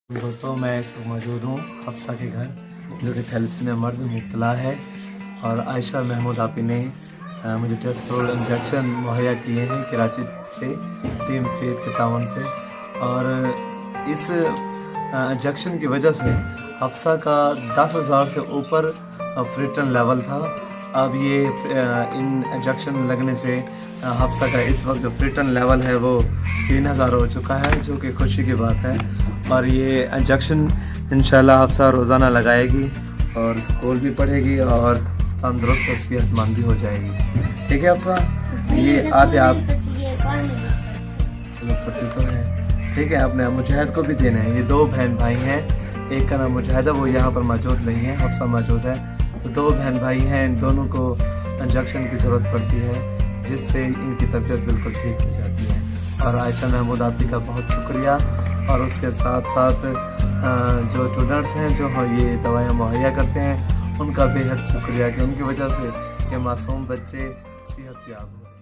दोस्तों मैं इस वक्त मौजूद हूँ हफ्सा के घर जो कि थैलेसीमिया मर्द में मुब्तला है और आयशा महमूद आपी ने मुझे टेस्टोस्टेरोन इंजेक्शन मुहैया किए हैं कराची से टीम फेथ के तावन से। और इस इंजेक्शन की वजह से हफ्सा का 10,000 से ऊपर फ्रीटन लेवल था। अब ये इन इंजेक्शन लगने से हफ्सा का इस वक्त जो फ्रीटन लेवल है वो 3,000 हो चुका है, जो कि खुशी की बात है। और ये इंजेक्शन इंशाल्लाह हफ्सा रोज़ाना लगाएगी और स्कूल भी पढ़ेगी और तंदुरुस्त और सेहतमंद भी हो जाएगी। ठीक है हफ्सा, ये आते आप चलो पति तो है, ठीक है। अपने मुजाहिद को भी देना है। ये दो बहन भाई हैं, एक का नाम मुजाहिद है, वो यहाँ पर मौजूद नहीं है, हफ्सा मौजूद है। तो दो बहन भाई हैं, इन दोनों को इंजेक्शन की ज़रूरत पड़ती है जिससे इनकी तबीयत बिल्कुल ठीक हो जाती है। और आयशा महमूद आपी का बहुत शुक्रिया और उसके साथ साथ जो स्टूडेंट्स हैं जो ये दवाइयाँ मुहैया करते हैं उनका बेहद शुक्रिया कि उनकी वजह से ये मासूम बच्चे सेहतयाब हुए।